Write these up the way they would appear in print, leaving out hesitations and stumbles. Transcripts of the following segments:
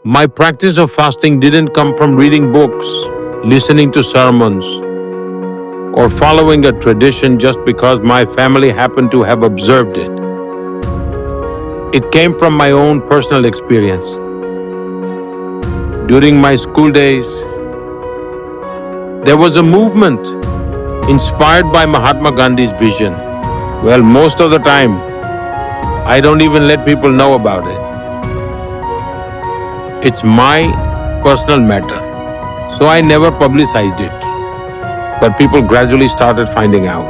My practice of fasting didn't come from reading books, listening to sermons, or following a tradition just because my family happened to have observed it. It came from my own personal experience. During my school days, there was a movement inspired by Mahatma Gandhi's vision. Well, most of the time, I don't even let people know about it. It's my personal matter. So I never publicized it. But people gradually started finding out.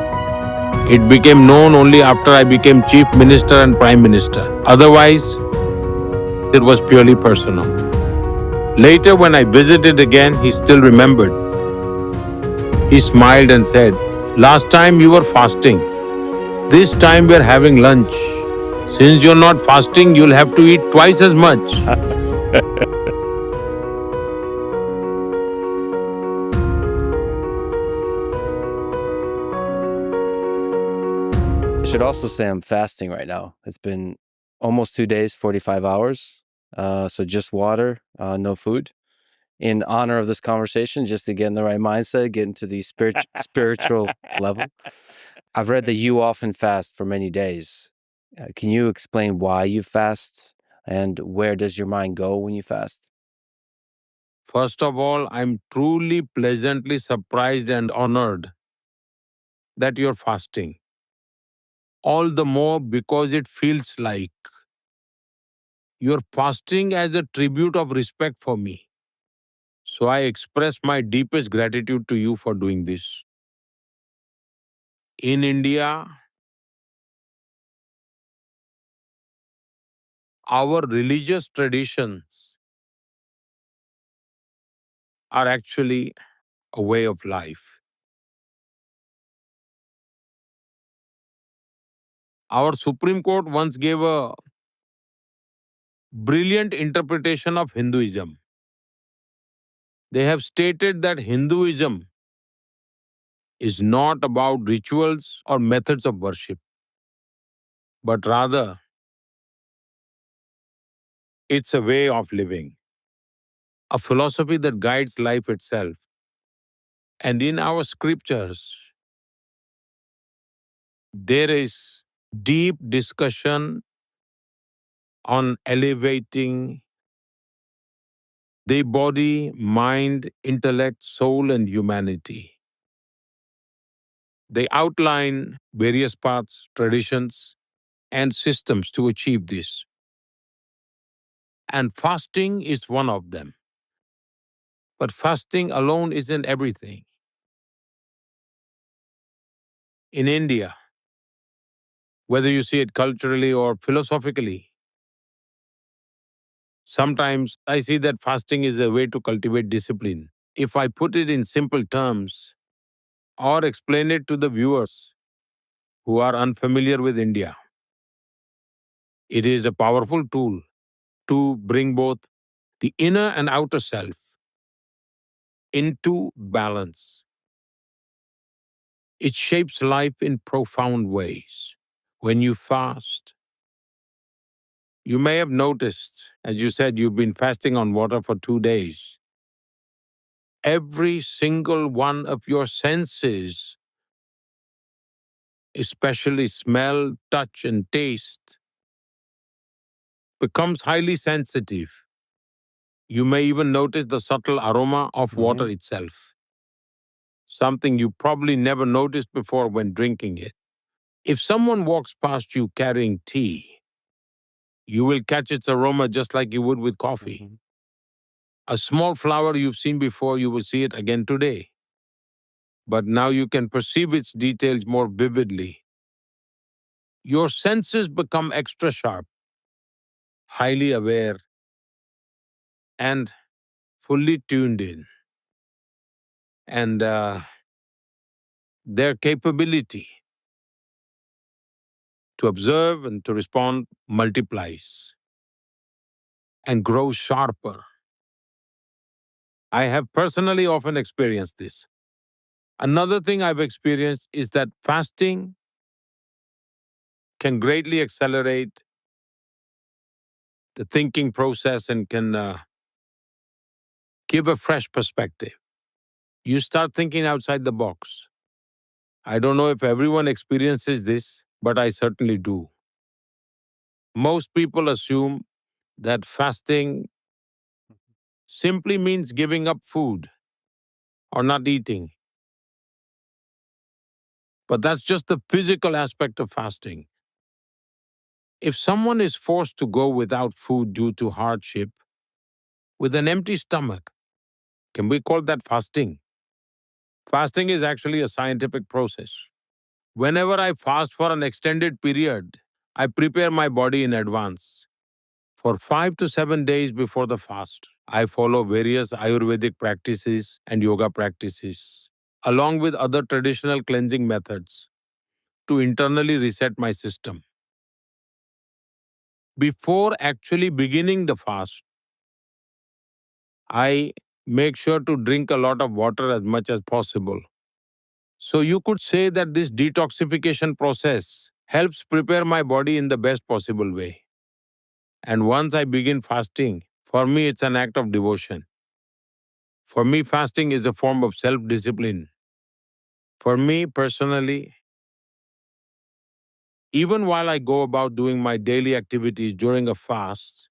It became known only after I became Chief Minister and Prime Minister. Otherwise, it was purely personal. Later, when I visited again, he still remembered. He smiled and said, "Last time you were fasting. This time we're having lunch. Since you're not fasting, you'll have to eat twice as much." I should also say I'm fasting right now. It's been almost 2 days, 45 hours. So just water, no food. In honor of this conversation, just to get in the right mindset, get into the spiritual level. I've read that you often fast for many days. Can you explain why you fast and where does your mind go when you fast? First of all, I'm truly pleasantly surprised and honored that you're fasting. All the more because it feels like you're fasting as a tribute of respect for me. So I express my deepest gratitude to you for doing this. In India, our religious traditions are actually a way of life. Our Supreme Court once gave a brilliant interpretation of Hinduism. They have stated that Hinduism is not about rituals or methods of worship, but rather it's a way of living, a philosophy that guides life itself. And in our scriptures, there is deep discussion on elevating the body, mind, intellect, soul, and humanity. They outline various paths, traditions, and systems to achieve this. And fasting is one of them. But fasting alone isn't everything. In India, whether you see it culturally or philosophically, sometimes I see that fasting is a way to cultivate discipline. If I put it in simple terms or explain it to the viewers who are unfamiliar with India, it is a powerful tool to bring both the inner and outer self into balance. It shapes life in profound ways. When you fast, you may have noticed, as you said, you've been fasting on water for 2 days. Every single one of your senses, especially smell, touch, and taste, becomes highly sensitive. You may even notice the subtle aroma of water itself, something you probably never noticed before when drinking it. If someone walks past you carrying tea, you will catch its aroma just like you would with coffee. A small flower you've seen before, you will see it again today. But now you can perceive its details more vividly. Your senses become extra sharp, highly aware, and fully tuned in. And their capability to observe and to respond multiplies and grows sharper. I have personally often experienced this. Another thing I've experienced is that fasting can greatly accelerate the thinking process and can give a fresh perspective. You start thinking outside the box. I don't know if everyone experiences this, but I certainly do. Most people assume that fasting simply means giving up food or not eating. But that's just the physical aspect of fasting. If someone is forced to go without food due to hardship, with an empty stomach, can we call that fasting? Fasting is actually a scientific process. Whenever I fast for an extended period, I prepare my body in advance. For 5 to 7 days before the fast, I follow various Ayurvedic practices and yoga practices, along with other traditional cleansing methods, to internally reset my system. Before actually beginning the fast, I make sure to drink a lot of water as much as possible. So you could say that this detoxification process helps prepare my body in the best possible way. And once I begin fasting, for me it's an act of devotion. For me, fasting is a form of self-discipline. For me personally, even while I go about doing my daily activities during a fast,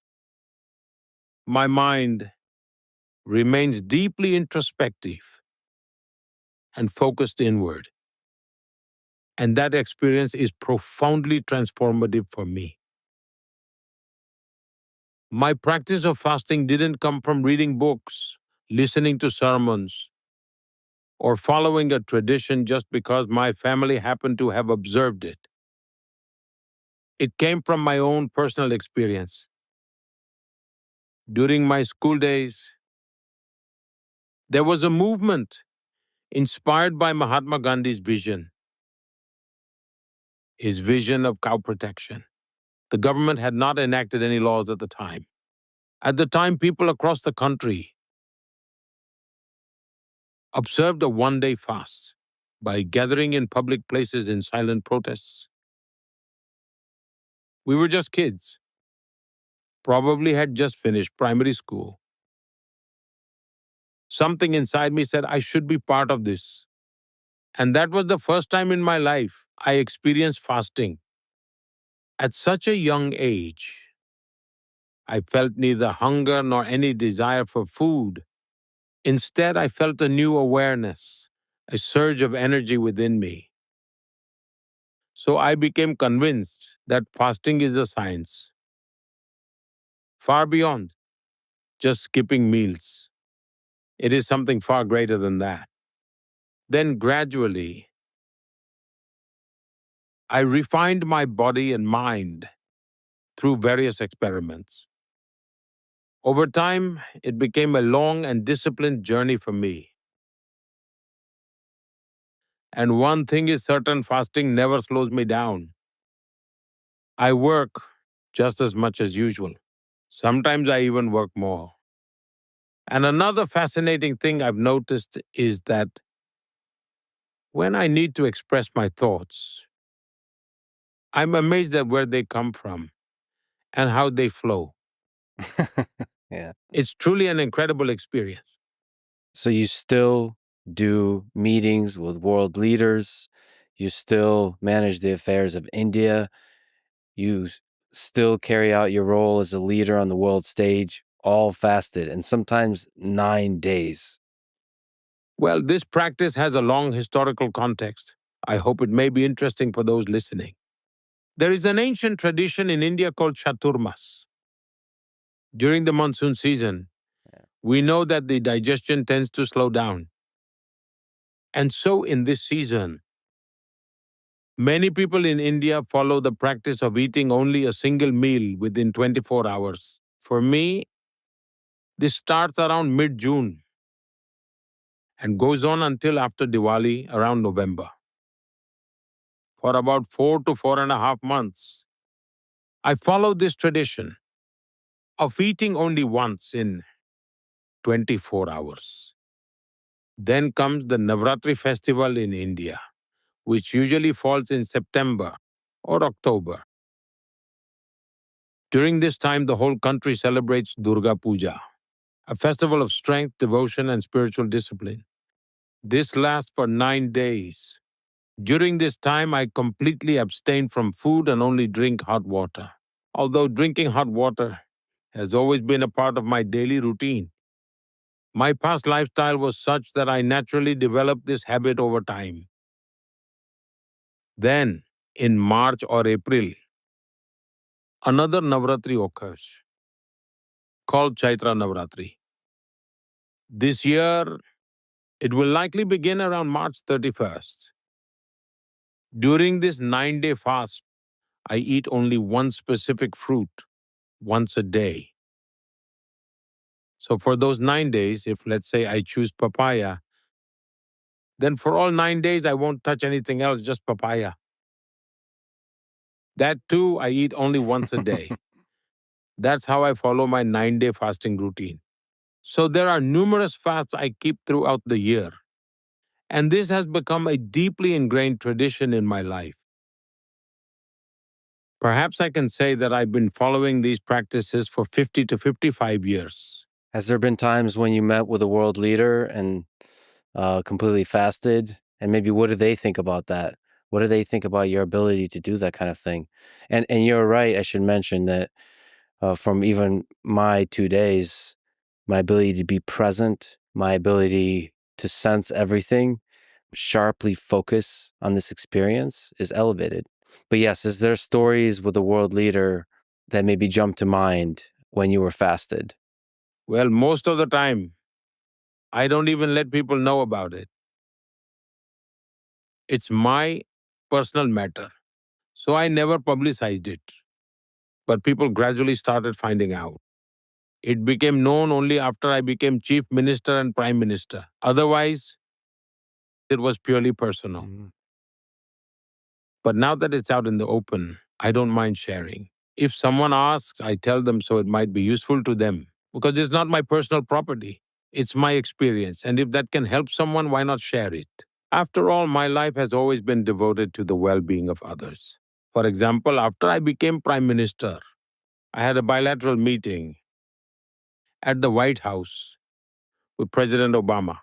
my mind remains deeply introspective and focused inward. And that experience is profoundly transformative for me. My practice of fasting didn't come from reading books, listening to sermons, or following a tradition just because my family happened to have observed it. It came from my own personal experience. During my school days, there was a movement inspired by Mahatma Gandhi's vision, his vision of cow protection. The government had not enacted any laws at the time. At the time, people across the country observed a one-day fast by gathering in public places in silent protests. We were just kids, probably had just finished primary school. Something inside me said I should be part of this. And that was the first time in my life I experienced fasting. At such a young age, I felt neither hunger nor any desire for food. Instead, I felt a new awareness, a surge of energy within me. So I became convinced that fasting is a science, far beyond just skipping meals. It is something far greater than that. Then gradually, I refined my body and mind through various experiments. Over time, it became a long and disciplined journey for me. And one thing is certain, fasting never slows me down. I work just as much as usual. Sometimes I even work more. And another fascinating thing I've noticed is that when I need to express my thoughts, I'm amazed at where they come from and how they flow. Yeah. It's truly an incredible experience. So you still do meetings with world leaders. You still manage the affairs of India. You still carry out your role as a leader on the world stage, all fasted, and sometimes 9 days. Well, this practice has a long historical context. I hope it may be interesting for those listening. There is an ancient tradition in India called Chaturmas. During the monsoon season, we know that the digestion tends to slow down. And so in this season, many people in India follow the practice of eating only a single meal within 24 hours. For me, this starts around mid-June and goes on until after Diwali around November. For about 4 to 4.5 months, I follow this tradition of eating only once in 24 hours. Then comes the Navratri festival in India, which usually falls in September or October. During this time, the whole country celebrates Durga Puja, a festival of strength, devotion, and spiritual discipline. This lasts for 9 days. During this time, I completely abstain from food and only drink hot water. Although drinking hot water has always been a part of my daily routine, my past lifestyle was such that I naturally developed this habit over time. Then, in March or April, another Navratri occurs, called Chaitra Navratri. This year, it will likely begin around March 31st. During this 9-day fast, I eat only one specific fruit once a day. So for those 9 days, if let's say I choose papaya, then for all 9 days, I won't touch anything else, just papaya. That too, I eat only once a day. That's how I follow my 9-day fasting routine. So there are numerous fasts I keep throughout the year. And this has become a deeply ingrained tradition in my life. Perhaps I can say that I've been following these practices for 50 to 55 years. Has there been times when you met with a world leader and completely fasted? And maybe what do they think about that? What do they think about your ability to do that kind of thing? And you're right. I should mention that from even my 2 days, my ability to be present, my ability to sense everything, sharply focus on this experience is elevated. But yes, is there stories with a world leader that maybe jump to mind when you were fasted? Well, most of the time, I don't even let people know about it. It's my personal matter. So I never publicized it. But people gradually started finding out. It became known only after I became chief minister and prime minister. Otherwise, it was purely personal. Mhm. But now that it's out in the open, I don't mind sharing. If someone asks, I tell them so it might be useful to them because it's not my personal property. It's my experience. And if that can help someone, why not share it? After all, my life has always been devoted to the well being of others. For example, after I became prime minister, I had a bilateral meeting at the White House with President Obama.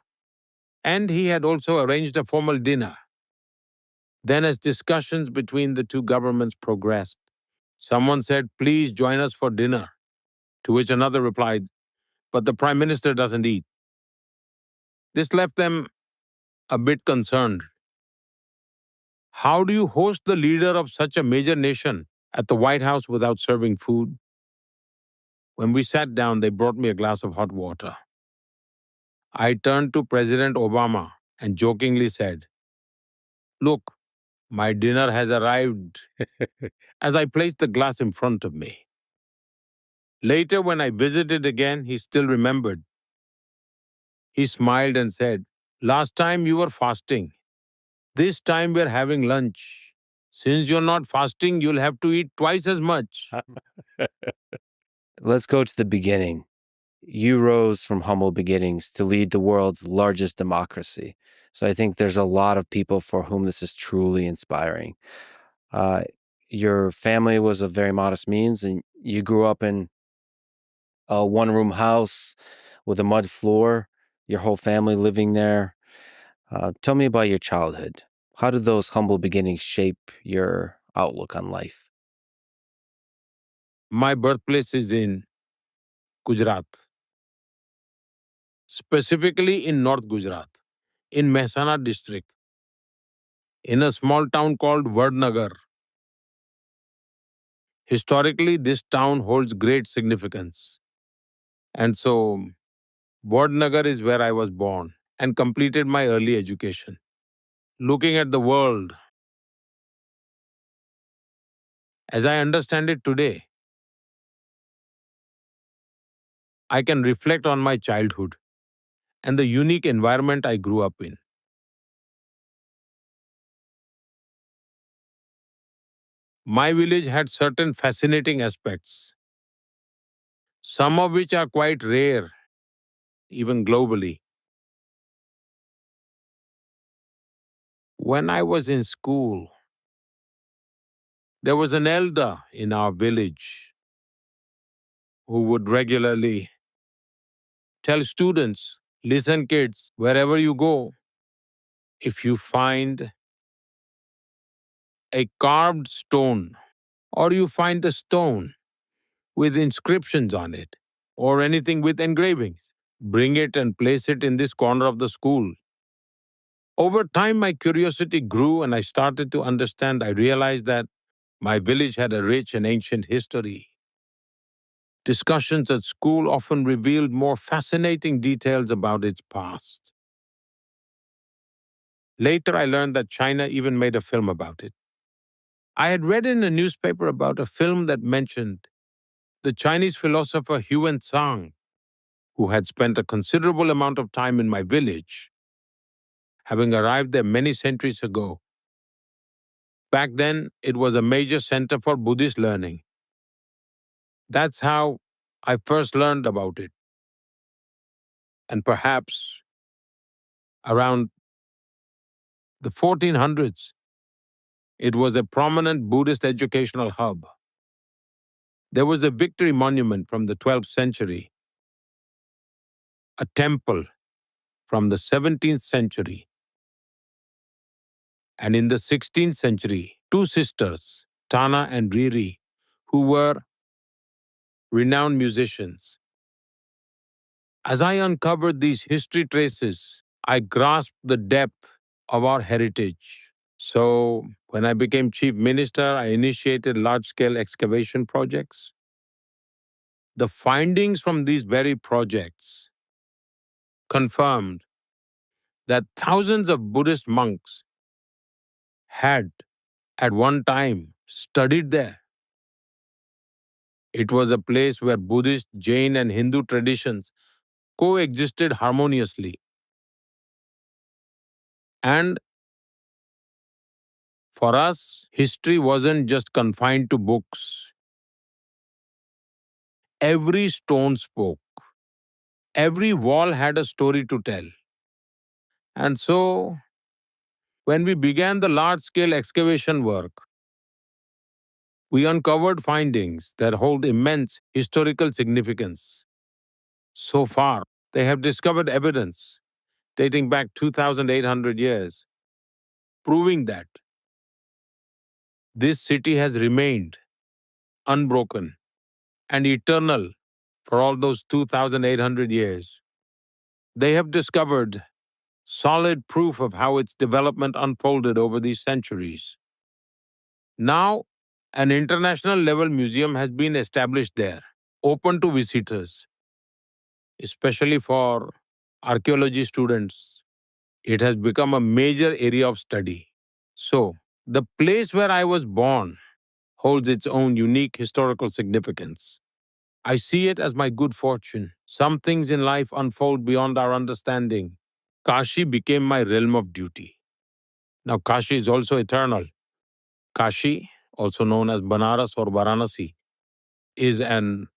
And he had also arranged a formal dinner. Then, as discussions between the two governments progressed, someone said, "Please join us for dinner." To which another replied, "But the Prime Minister doesn't eat." This left them a bit concerned. How do you host the leader of such a major nation at the White House without serving food? When we sat down, they brought me a glass of hot water. I turned to President Obama and jokingly said, "Look, my dinner has arrived," as I placed the glass in front of me. Later, when I visited again, he still remembered. He smiled and said, "Last time you were fasting. This time we're having lunch. Since you're not fasting, you'll have to eat twice as much." Let's go to the beginning. You rose from humble beginnings to lead the world's largest democracy. So I think there's a lot of people for whom this is truly inspiring. Uh, your family was of very modest means, and you grew up in a one-room house with a mud floor, your whole family living there. Tell me about your childhood. How did those humble beginnings shape your outlook on life? My birthplace is in Gujarat, specifically in North Gujarat, in Mehsana district, in a small town called Vadnagar. Historically, this town holds great significance. And so, Vadnagar is where I was born and completed my early education. Looking at the world, as I understand it today, I can reflect on my childhood and the unique environment I grew up in. My village had certain fascinating aspects, some of which are quite rare, even globally. When I was in school, there was an elder in our village who would regularly tell students, listen, kids, wherever you go, if you find a carved stone or you find a stone with inscriptions on it or anything with engravings, bring it and place it in this corner of the school. Over time, my curiosity grew and I started to understand. I realized that my village had a rich and ancient history. Discussions at school often revealed more fascinating details about its past. Later, I learned that China even made a film about it. I had read in a newspaper about a film that mentioned the Chinese philosopher Huan Tsang, who had spent a considerable amount of time in my village, having arrived there many centuries ago. Back then, it was a major center for Buddhist learning. That's how I first learned about it. And perhaps around the 1400s, it was a prominent Buddhist educational hub. There was a victory monument from the 12th century, a temple from the 17th century, and in the 16th century, two sisters, Tana and Riri, who were renowned musicians. As I uncovered these history traces, I grasped the depth of our heritage. So, when I became chief minister, I initiated large-scale excavation projects. The findings from these very projects confirmed that thousands of Buddhist monks had, at one time, studied there. It was a place where Buddhist, Jain, and Hindu traditions coexisted harmoniously. And for us, history wasn't just confined to books. Every stone spoke. Every wall had a story to tell. And so, when we began the large-scale excavation work, we uncovered findings that hold immense historical significance. So far, they have discovered evidence dating back 2,800 years, proving that this city has remained unbroken and eternal for all those 2,800 years. They have discovered solid proof of how its development unfolded over these centuries. Now, an international level museum has been established there, open to visitors, especially for archaeology students. It has become a major area of study. So, the place where I was born holds its own unique historical significance. I see it as my good fortune. Some things in life unfold beyond our understanding. Kashi became my realm of duty. Now, Kashi is also eternal. Kashi, also known as Banaras or Varanasi, is an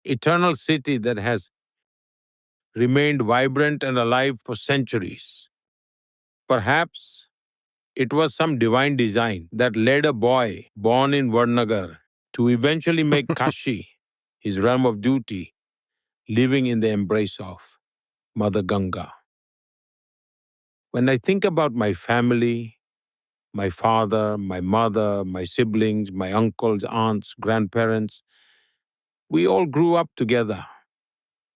eternal city that has remained vibrant and alive for centuries. Perhaps it was some divine design that led a boy born in Vadnagar to eventually make Kashi his realm of duty, living in the embrace of Mother Ganga. When I think about my family, my father, my mother, my siblings, my uncles, aunts, grandparents, we all grew up together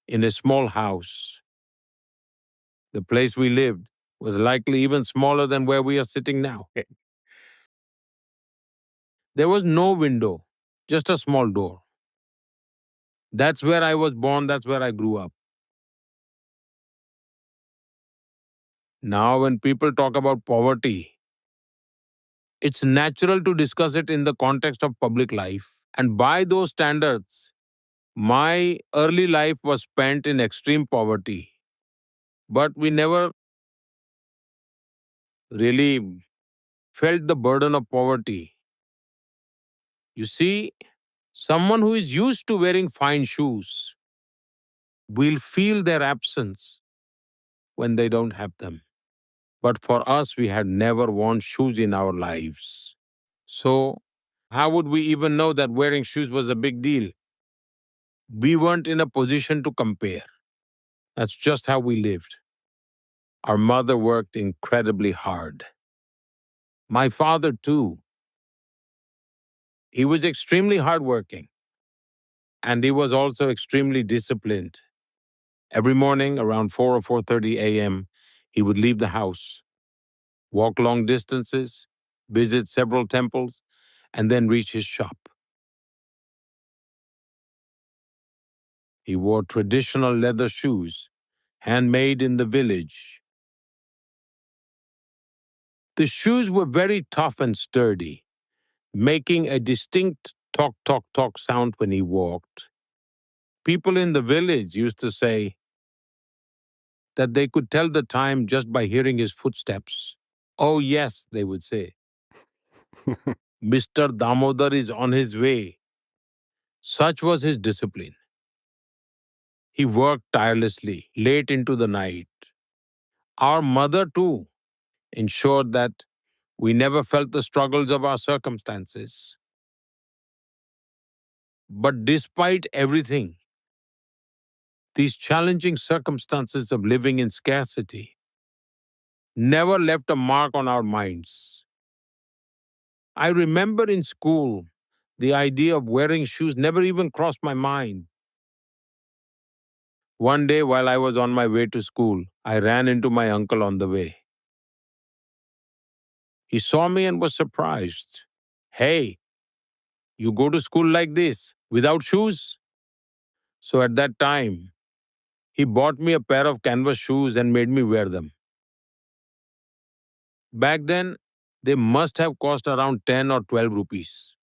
in a small house. The place we lived was likely even smaller than where we are sitting now. There was no window, just a small door. That's where I was born, that's where I grew up. Now, when people talk about poverty, it's natural to discuss it in the context of public life. And by those standards, my early life was spent in extreme poverty. But we never really felt the burden of poverty. You see, someone who is used to wearing fine shoes will feel their absence when they don't have them. But for us, we had never worn shoes in our lives. So, how would we even know that wearing shoes was a big deal? We weren't in a position to compare. That's just how we lived. Our mother worked incredibly hard. My father, too. He was extremely hardworking, and he was also extremely disciplined. Every morning around 4 or 4:30 a.m., he would leave the house, walk long distances, visit several temples, and then reach his shop. He wore traditional leather shoes, handmade in the village. The shoes were very tough and sturdy, making a distinct tock, tock, tock sound when he walked. People in the village used to say that they could tell the time just by hearing his footsteps. Oh, yes, they would say, Mr. Damodar is on his way. Such was his discipline. He worked tirelessly, late into the night. Our mother, too, ensured that we never felt the struggles of our circumstances. But despite everything, these challenging circumstances of living in scarcity never left a mark on our minds. I remember in school, the idea of wearing shoes never even crossed my mind. One day, while I was on my way to school, I ran into my uncle on the way. He saw me and was surprised. Hey, you go to school like this, without shoes? So at that time, he bought me a pair of canvas shoes and made me wear them. Back then, they must have cost around 10 or 12 rupees.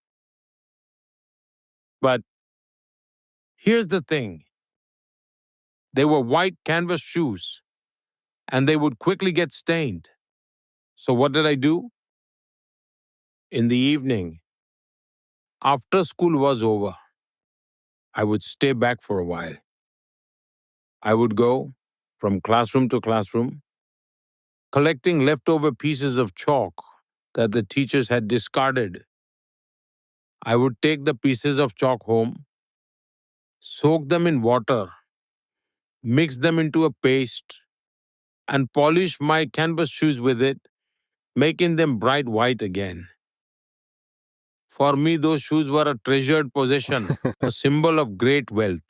But here's the thing, they were white canvas shoes and they would quickly get stained. So what did I do? In the evening, after school was over, I would stay back for a while. I would go from classroom to classroom, collecting leftover pieces of chalk that the teachers had discarded. I would take the pieces of chalk home, soak them in water, mix them into a paste, and polish my canvas shoes with it, making them bright white again. For me, those shoes were a treasured possession, a symbol of great wealth.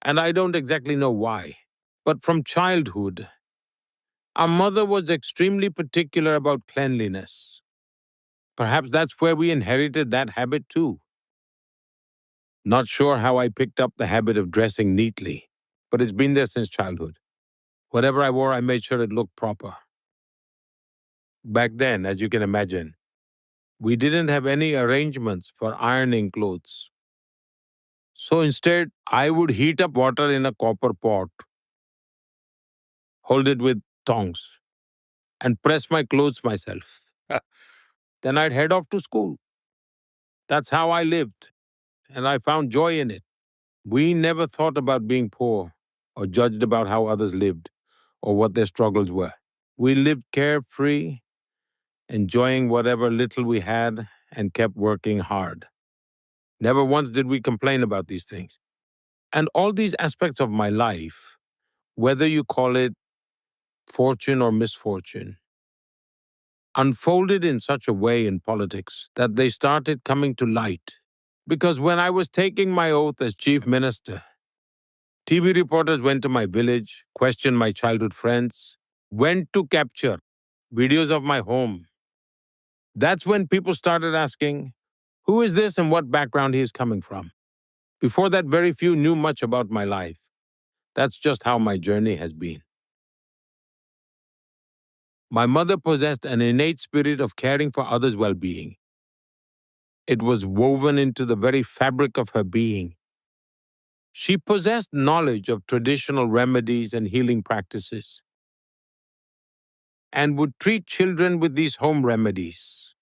And I don't exactly know why. But from childhood, our mother was extremely particular about cleanliness. Perhaps that's where we inherited that habit too. Not sure how I picked up the habit of dressing neatly, but it's been there since childhood. Whatever I wore, I made sure it looked proper. Back then, as you can imagine, we didn't have any arrangements for ironing clothes. So instead, I would heat up water in a copper pot, hold it with tongs, and press my clothes myself. Then I'd head off to school. That's how I lived, and I found joy in it. We never thought about being poor or judged about how others lived or what their struggles were. We lived carefree, enjoying whatever little we had, and kept working hard. Never once did we complain about these things. And all these aspects of my life, whether you call it fortune or misfortune, unfolded in such a way in politics that they started coming to light. Because when I was taking my oath as chief minister, TV reporters went to my village, questioned my childhood friends, went to capture videos of my home. That's when people started asking, who is this and what background he is coming from? Before that, very few knew much about my life. That's just how my journey has been. My mother possessed an innate spirit of caring for others' well-being. It was woven into the very fabric of her being. She possessed knowledge of traditional remedies and healing practices and would treat children with these home remedies.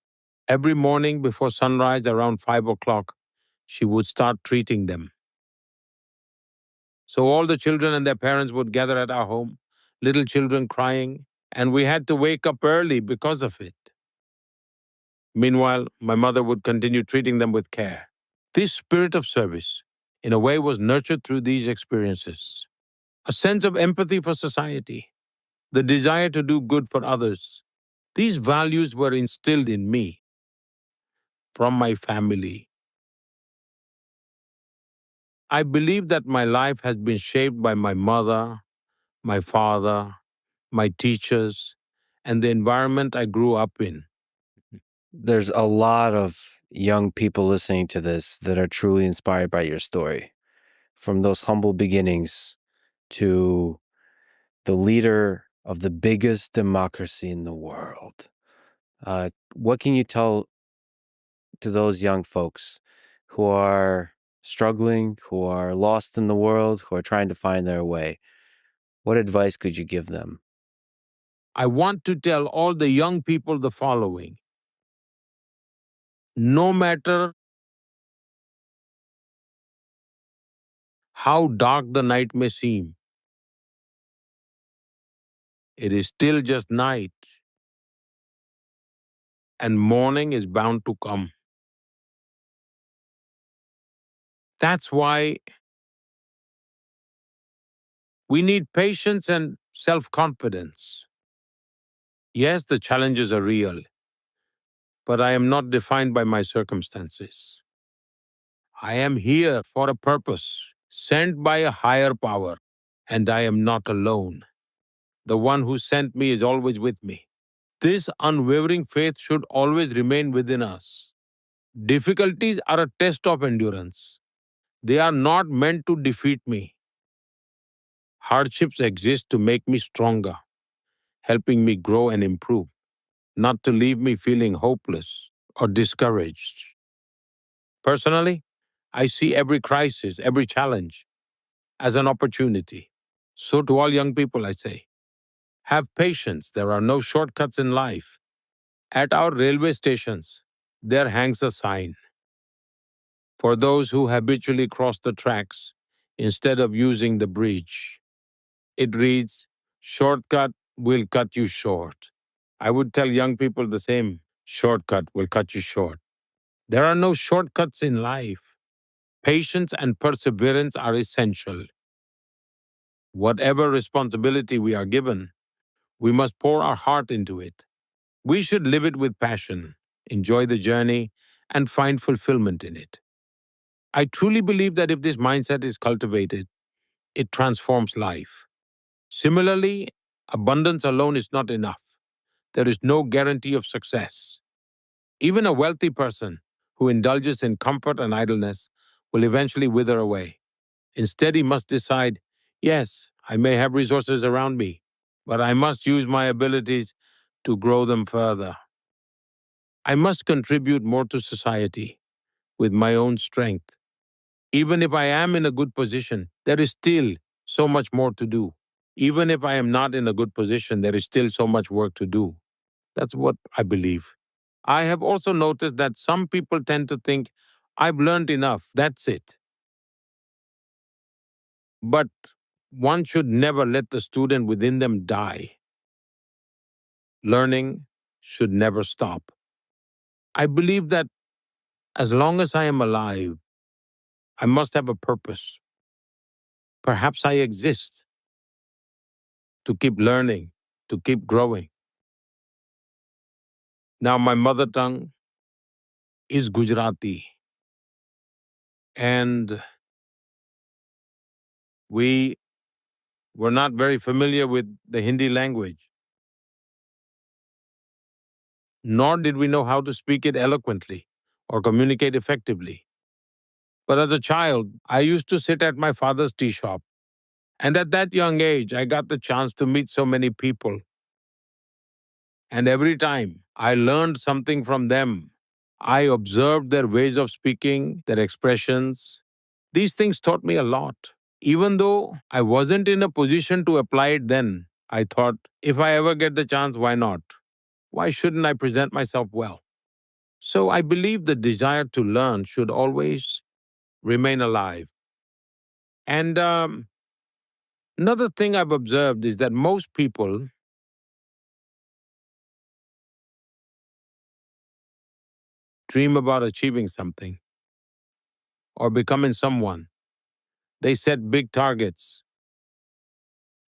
Every morning before sunrise around 5 o'clock, she would start treating them. So all the children and their parents would gather at our home, little children crying, and we had to wake up early because of it. Meanwhile, my mother would continue treating them with care. This spirit of service in a way, was nurtured through these experiences. A sense of empathy for society, the desire to do good for others. These values were instilled in me from my family. I believe that my life has been shaped by my mother, my father, my teachers, and the environment I grew up in. There's a lot of young people listening to this that are truly inspired by your story. From those humble beginnings to the leader of the biggest democracy in the world. What can you tell to those young folks who are struggling, who are lost in the world, who are trying to find their way? What advice could you give them? I want to tell all the young people the following. No matter how dark the night may seem, it is still just night, and morning is bound to come. That's why we need patience and self-confidence. Yes, the challenges are real, but I am not defined by my circumstances. I am here for a purpose, sent by a higher power, and I am not alone. The one who sent me is always with me. This unwavering faith should always remain within us. Difficulties are a test of endurance. They are not meant to defeat me. Hardships exist to make me stronger, helping me grow and improve, not to leave me feeling hopeless or discouraged. Personally, I see every crisis, every challenge as an opportunity. So, to all young people, I say, have patience. There are no shortcuts in life. At our railway stations, there hangs a sign for those who habitually cross the tracks instead of using the bridge. It reads, "Shortcut will cut you short." I would tell young people the same: shortcut will cut you short. There are no shortcuts in life. Patience and perseverance are essential. Whatever responsibility we are given, we must pour our heart into it. We should live it with passion, enjoy the journey, and find fulfillment in it. I truly believe that if this mindset is cultivated, it transforms life. Similarly, abundance alone is not enough. There is no guarantee of success. Even a wealthy person who indulges in comfort and idleness will eventually wither away. Instead, he must decide, yes, I may have resources around me, but I must use my abilities to grow them further. I must contribute more to society with my own strength. Even if I am in a good position, there is still so much more to do. Even if I am not in a good position, there is still so much work to do. That's what I believe. I have also noticed that some people tend to think, I've learned enough, that's it. But one should never let the student within them die. Learning should never stop. I believe that as long as I am alive, I must have a purpose. Perhaps I exist to keep learning, to keep growing. Now, my mother tongue is Gujarati, and we were not very familiar with the Hindi language, nor did we know how to speak it eloquently or communicate effectively. But as a child, I used to sit at my father's tea shop. And at that young age, I got the chance to meet so many people. And every time I learned something from them, I observed their ways of speaking, their expressions. These things taught me a lot. Even though I wasn't in a position to apply it then, I thought, if I ever get the chance, why not? Why shouldn't I present myself well? So I believe the desire to learn should always remain alive. And another thing I've observed is that most people dream about achieving something or becoming someone. They set big targets.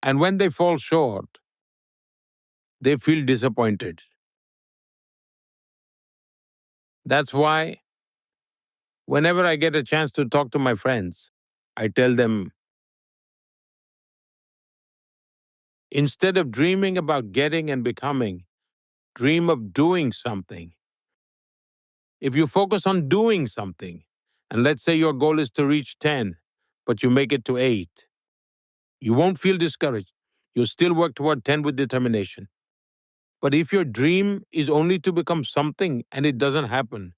And when they fall short, they feel disappointed. That's why whenever I get a chance to talk to my friends, I tell them, instead of dreaming about getting and becoming, dream of doing something. If you focus on doing something, and let's say your goal is to reach 10, but you make it to 8, you won't feel discouraged. You'll still work toward 10 with determination. But if your dream is only to become something and it doesn't happen,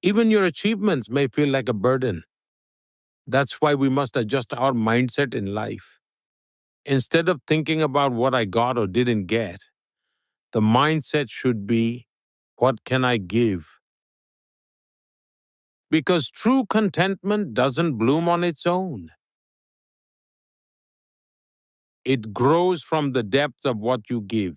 even your achievements may feel like a burden. That's why we must adjust our mindset in life. Instead of thinking about what I got or didn't get, the mindset should be, what can I give? Because true contentment doesn't bloom on its own. It grows from the depth of what you give.